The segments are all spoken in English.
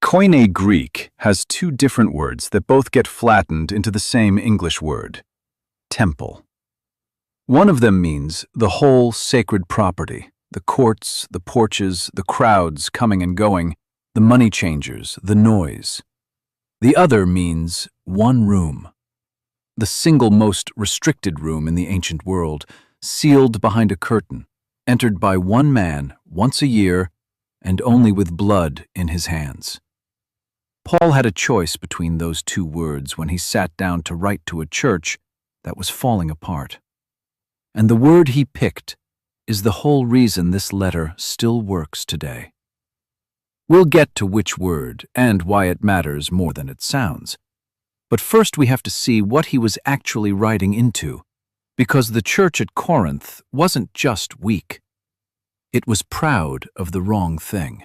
Koine Greek has two different words that both get flattened into the same English word, temple. One of them means the whole sacred property, the courts, the porches, the crowds coming and going, the money changers, the noise. The other means one room, the single most restricted room in the ancient world, sealed behind a curtain, entered by one man once a year and only with blood in his hands. Paul had a choice between those two words when he sat down to write to a church that was falling apart. And the word he picked is the whole reason this letter still works today. We'll get to which word and why it matters more than it sounds. But first we have to see what he was actually writing into, because the church at Corinth wasn't just weak. It was proud of the wrong thing.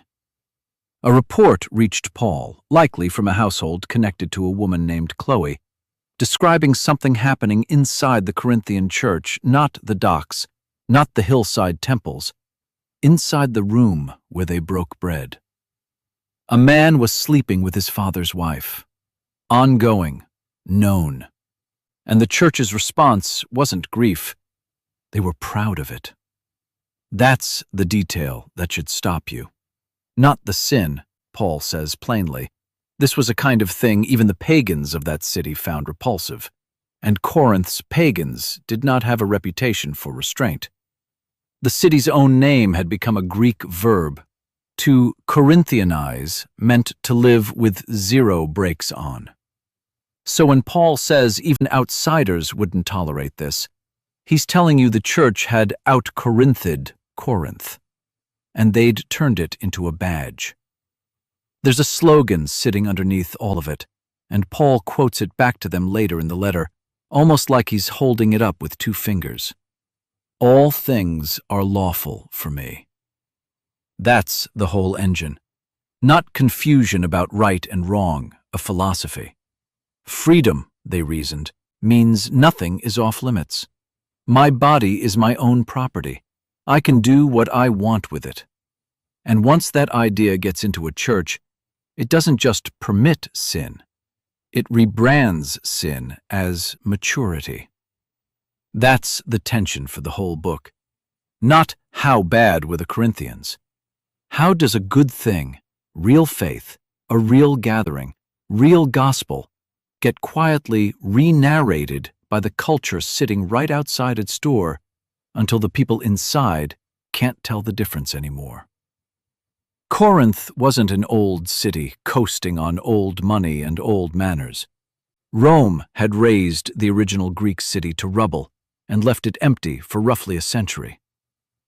A report reached Paul, likely from a household connected to a woman named Chloe, describing something happening inside the Corinthian church, not the docks, not the hillside temples, inside the room where they broke bread. A man was sleeping with his father's wife. Ongoing, known. And the church's response wasn't grief. They were proud of it. That's the detail that should stop you. Not the sin, Paul says plainly. This was a kind of thing even the pagans of that city found repulsive, and Corinth's pagans did not have a reputation for restraint. The city's own name had become a Greek verb. To Corinthianize meant to live with zero brakes on. So when Paul says even outsiders wouldn't tolerate this, he's telling you the church had out-Corinthed Corinth, and they'd turned it into a badge. There's a slogan sitting underneath all of it, and Paul quotes it back to them later in the letter, almost like he's holding it up with two fingers. All things are lawful for me. That's the whole engine. Not confusion about right and wrong, a philosophy. Freedom, they reasoned, means nothing is off limits. My body is my own property. I can do what I want with it. And once that idea gets into a church, it doesn't just permit sin. It rebrands sin as maturity. That's the tension for the whole book. Not how bad were the Corinthians. How does a good thing, real faith, a real gathering, real gospel, get quietly re-narrated by the culture sitting right outside its door until the people inside can't tell the difference anymore? Corinth wasn't an old city coasting on old money and old manners. Rome had razed the original Greek city to rubble and left it empty for roughly a century.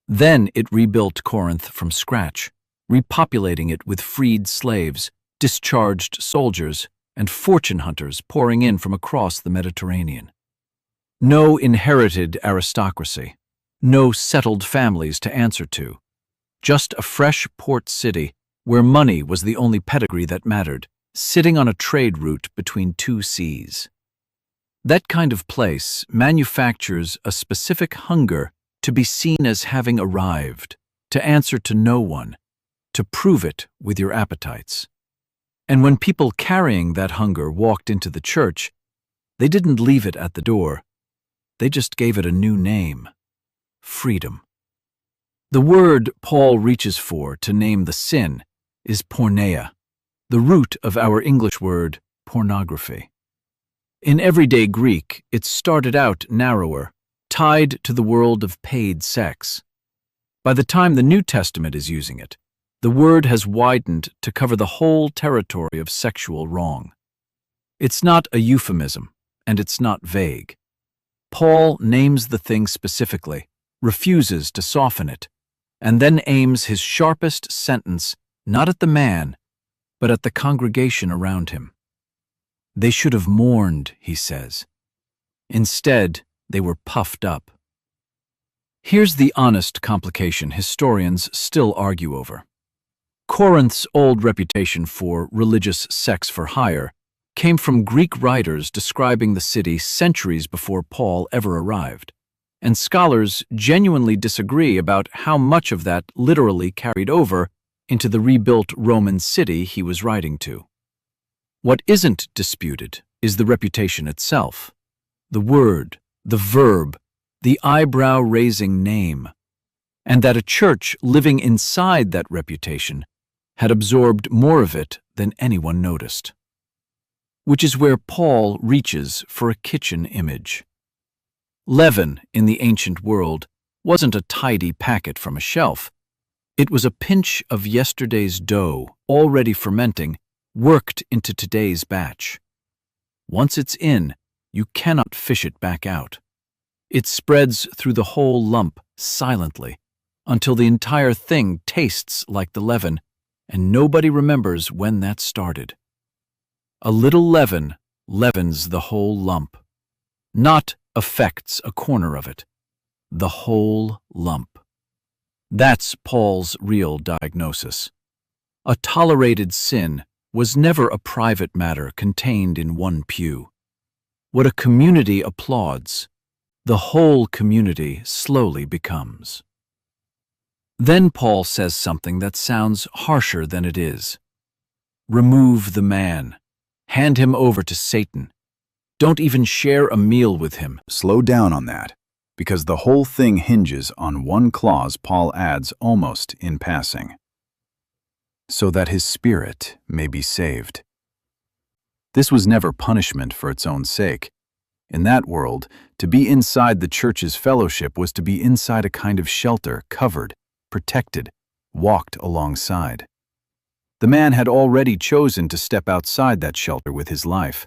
Then it rebuilt Corinth from scratch, repopulating it with freed slaves, discharged soldiers, and fortune hunters pouring in from across the Mediterranean. No inherited aristocracy, no settled families to answer to, just a fresh port city where money was the only pedigree that mattered, sitting on a trade route between two seas. That kind of place manufactures a specific hunger to be seen as having arrived, to answer to no one, to prove it with your appetites. And when people carrying that hunger walked into the church, they didn't leave it at the door. They just gave it a new name: freedom. The word Paul reaches for to name the sin is porneia, the root of our English word pornography. In everyday Greek, it started out narrower, tied to the world of paid sex. By the time the New Testament is using it, the word has widened to cover the whole territory of sexual wrong. It's not a euphemism, and it's not vague. Paul names the thing specifically, refuses to soften it, and then aims his sharpest sentence not at the man, but at the congregation around him. They should have mourned, he says. Instead, they were puffed up. Here's the honest complication historians still argue over. Corinth's old reputation for religious sex for hire came from Greek writers describing the city centuries before Paul ever arrived, and scholars genuinely disagree about how much of that literally carried over into the rebuilt Roman city he was writing to. What isn't disputed is the reputation itself, the word, the verb, the eyebrow-raising name, and that a church living inside that reputation had absorbed more of it than anyone noticed. Which is where Paul reaches for a kitchen image. Leaven in the ancient world wasn't a tidy packet from a shelf. It was a pinch of yesterday's dough, already fermenting, worked into today's batch. Once it's in, you cannot fish it back out. It spreads through the whole lump silently, until the entire thing tastes like the leaven, and nobody remembers when that started. A little leaven leavens the whole lump, not affects a corner of it, the whole lump. That's Paul's real diagnosis. A tolerated sin was never a private matter contained in one pew. What a community applauds, the whole community slowly becomes. Then Paul says something that sounds harsher than it is. Remove the man. Hand him over to Satan. Don't even share a meal with him. Slow down on that, because the whole thing hinges on one clause Paul adds almost in passing. So that his spirit may be saved. This was never punishment for its own sake. In that world, to be inside the church's fellowship was to be inside a kind of shelter, covered, protected, walked alongside. The man had already chosen to step outside that shelter with his life.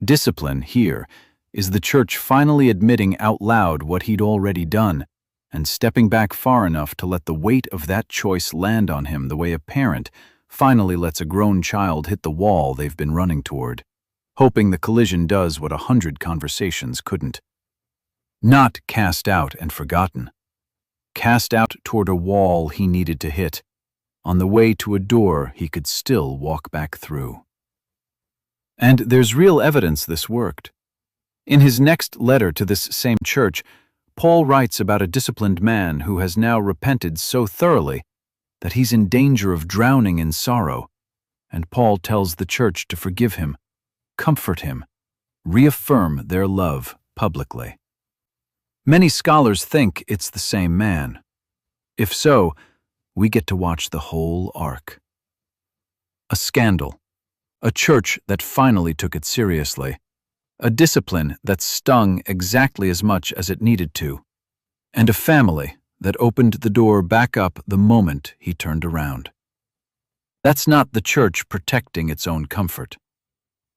Discipline here is the church finally admitting out loud what he'd already done and stepping back far enough to let the weight of that choice land on him the way a parent finally lets a grown child hit the wall they've been running toward, hoping the collision does what 100 conversations couldn't. Not cast out and forgotten. Cast out toward a wall he needed to hit, on the way to a door he could still walk back through. And there's real evidence this worked. In his next letter to this same church, Paul writes about a disciplined man who has now repented so thoroughly that he's in danger of drowning in sorrow, and Paul tells the church to forgive him, comfort him, reaffirm their love publicly. Many scholars think it's the same man. If so, we get to watch the whole arc. A scandal, a church that finally took it seriously, a discipline that stung exactly as much as it needed to, and a family that opened the door back up the moment he turned around. That's not the church protecting its own comfort.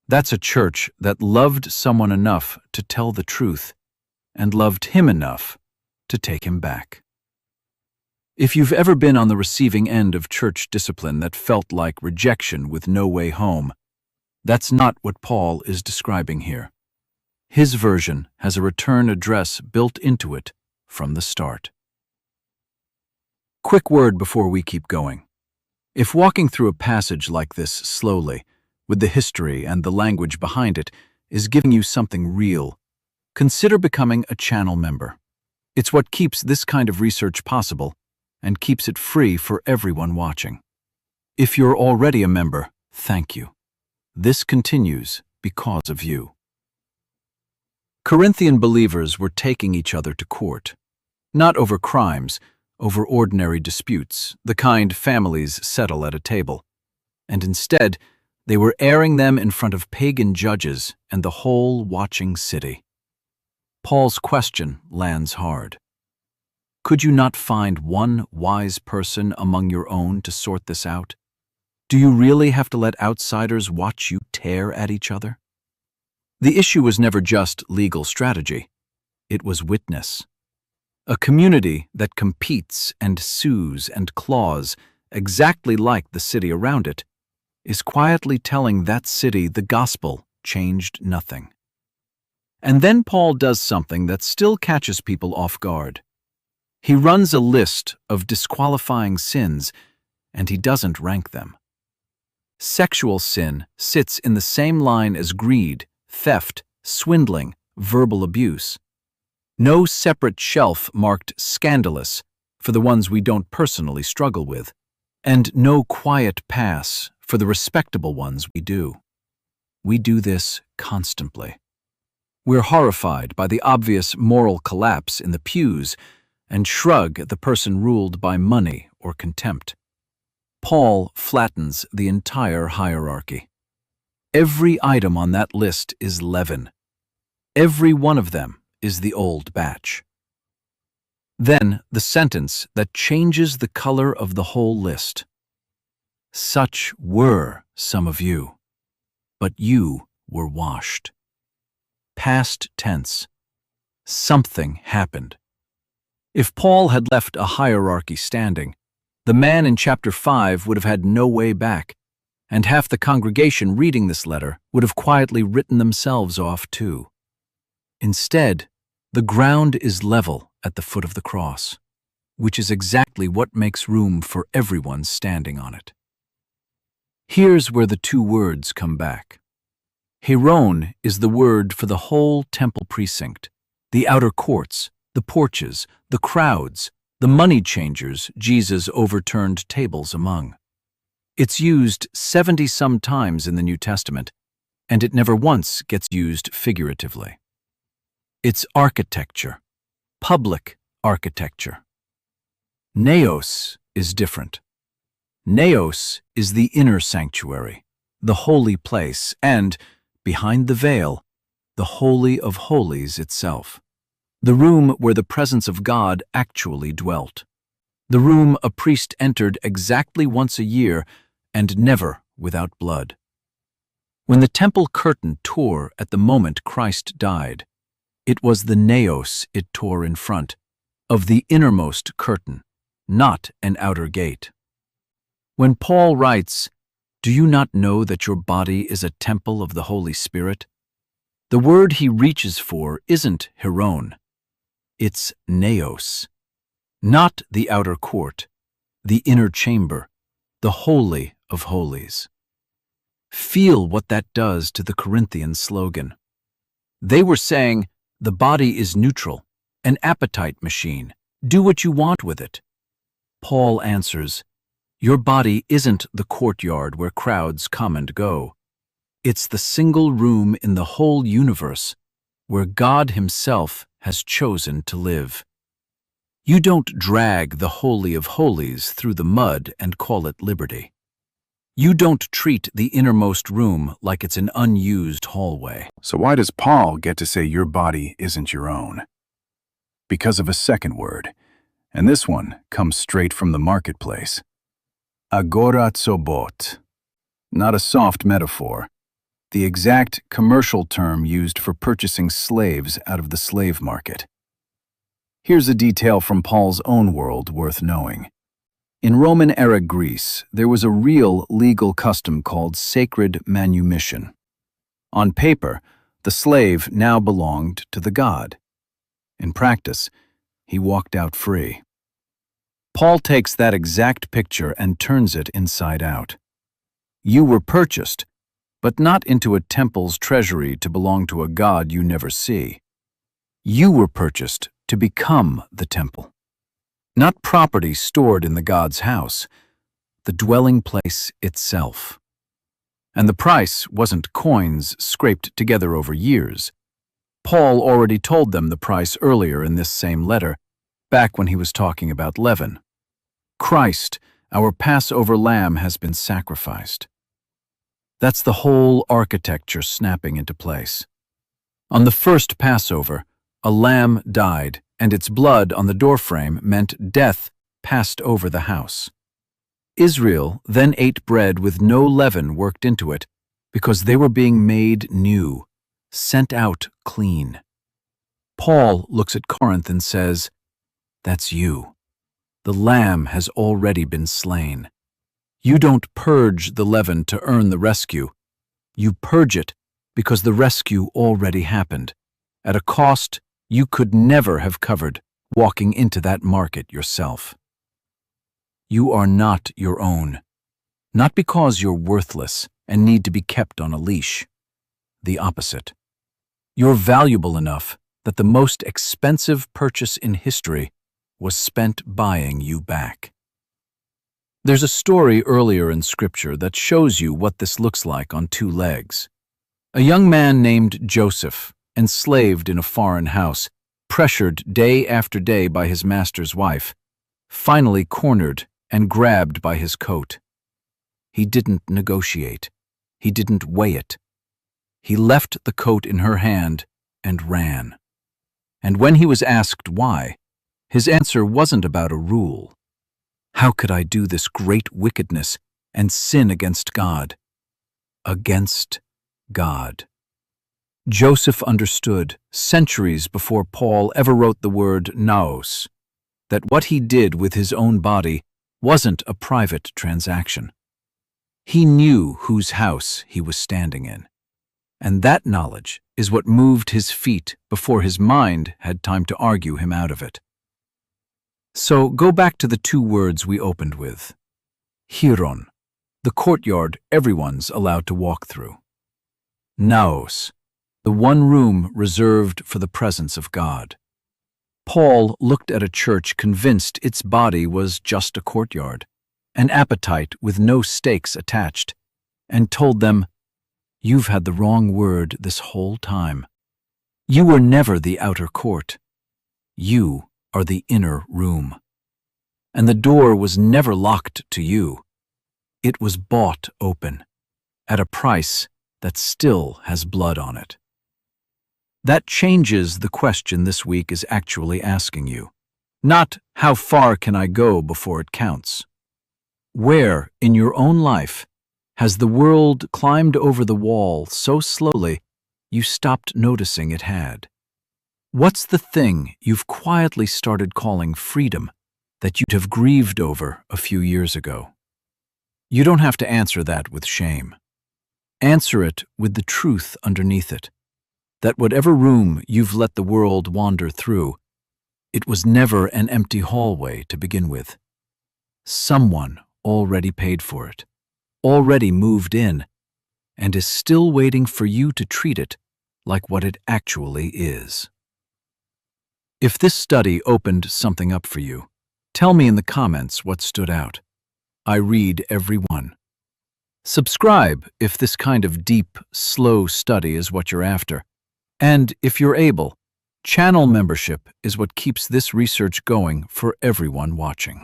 That's a church that loved someone enough to tell the truth and loved him enough to take him back. If you've ever been on the receiving end of church discipline that felt like rejection with no way home, that's not what Paul is describing here. His version has a return address built into it from the start. Quick word before we keep going. If walking through a passage like this slowly, with the history and the language behind it, is giving you something real, consider becoming a channel member. It's what keeps this kind of research possible and keeps it free for everyone watching. If you're already a member, thank you. This continues because of you. Corinthian believers were taking each other to court, not over crimes, over ordinary disputes, the kind families settle at a table, and instead they were airing them in front of pagan judges and the whole watching city. Paul's question lands hard. Could you not find one wise person among your own to sort this out? Do you really have to let outsiders watch you tear at each other? The issue was never just legal strategy. It was witness. A community that competes and sues and claws, exactly like the city around it, is quietly telling that city the gospel changed nothing. And then Paul does something that still catches people off guard. He runs a list of disqualifying sins, and he doesn't rank them. Sexual sin sits in the same line as greed, theft, swindling, verbal abuse. No separate shelf marked scandalous for the ones we don't personally struggle with. And no quiet pass for the respectable ones we do. We do this constantly. We're horrified by the obvious moral collapse in the pews and shrug at the person ruled by money or contempt. Paul flattens the entire hierarchy. Every item on that list is leaven. Every one of them is the old batch. Then the sentence that changes the color of the whole list. Such were some of you, but you were washed. Past tense. Something happened. If Paul had left a hierarchy standing, the man in chapter 5 would have had no way back, and half the congregation reading this letter would have quietly written themselves off too. Instead, the ground is level at the foot of the cross, which is exactly what makes room for everyone standing on it. Here's where the two words come back. Hieron is the word for the whole temple precinct, the outer courts, the porches, the crowds, the money changers Jesus overturned tables among. It's used 70-some times in the New Testament, and it never once gets used figuratively. It's architecture, public architecture. Naos is different. Naos is the inner sanctuary, the holy place, and, behind the veil, the Holy of Holies itself. The room where the presence of God actually dwelt. The room a priest entered exactly once a year and never without blood. When the temple curtain tore at the moment Christ died, it was the naos it tore in front, of the innermost curtain, not an outer gate. When Paul writes, "Do you not know that your body is a temple of the Holy Spirit?" the word he reaches for isn't hieron, it's naos. Not the outer court, the inner chamber, the Holy of Holies. Feel what that does to the Corinthian slogan. They were saying, the body is neutral, an appetite machine. Do what you want with it. Paul answers, your body isn't the courtyard where crowds come and go. It's the single room in the whole universe where God Himself has chosen to live. You don't drag the Holy of Holies through the mud and call it liberty. You don't treat the innermost room like it's an unused hallway. So why does Paul get to say your body isn't your own? Because of a second word, and this one comes straight from the marketplace. Agorazobot. Not a soft metaphor. The exact commercial term used for purchasing slaves out of the slave market. Here's a detail from Paul's own world worth knowing. In Roman-era Greece, there was a real legal custom called sacred manumission. On paper, the slave now belonged to the god. In practice, he walked out free. Paul takes that exact picture and turns it inside out. You were purchased, but not into a temple's treasury to belong to a god you never see. You were purchased to become the temple. Not property stored in the God's house, the dwelling place itself. And the price wasn't coins scraped together over years. Paul already told them the price earlier in this same letter, back when he was talking about leaven. Christ, our Passover lamb, has been sacrificed. That's the whole architecture snapping into place. On the first Passover, a lamb died, and its blood on the doorframe meant death passed over the house. Israel then ate bread with no leaven worked into it because they were being made new, sent out clean. Paul looks at Corinth and says, that's you. The lamb has already been slain. You don't purge the leaven to earn the rescue. You purge it because the rescue already happened, at a cost you could never have covered walking into that market yourself. You are not your own, not because you're worthless and need to be kept on a leash. The opposite. You're valuable enough that the most expensive purchase in history was spent buying you back. There's a story earlier in Scripture that shows you what this looks like on two legs. A young man named Joseph, enslaved in a foreign house, pressured day after day by his master's wife, finally cornered and grabbed by his coat. He didn't negotiate. He didn't weigh it. He left the coat in her hand and ran. And when he was asked why, his answer wasn't about a rule. How could I do this great wickedness and sin against God? Against God. Joseph understood, centuries before Paul ever wrote the word naos, that what he did with his own body wasn't a private transaction. He knew whose house he was standing in, and that knowledge is what moved his feet before his mind had time to argue him out of it. So go back to the two words we opened with. Hieron, the courtyard everyone's allowed to walk through. Naos, the one room reserved for the presence of God. Paul looked at a church convinced its body was just a courtyard, an appetite with no stakes attached, and told them, "You've had the wrong word this whole time. You were never the outer court. You are the inner room. And the door was never locked to you. It was bought open, at a price that still has blood on it." That changes the question this week is actually asking you. Not, how far can I go before it counts? Where, in your own life, has the world climbed over the wall so slowly you stopped noticing it had? What's the thing you've quietly started calling freedom that you'd have grieved over a few years ago? You don't have to answer that with shame. Answer it with the truth underneath it, that whatever room you've let the world wander through, it was never an empty hallway to begin with. Someone already paid for it, already moved in, and is still waiting for you to treat it like what it actually is. If this study opened something up for you, tell me in the comments what stood out. I read every one. Subscribe if this kind of deep, slow study is what you're after. And if you're able, channel membership is what keeps this research going for everyone watching.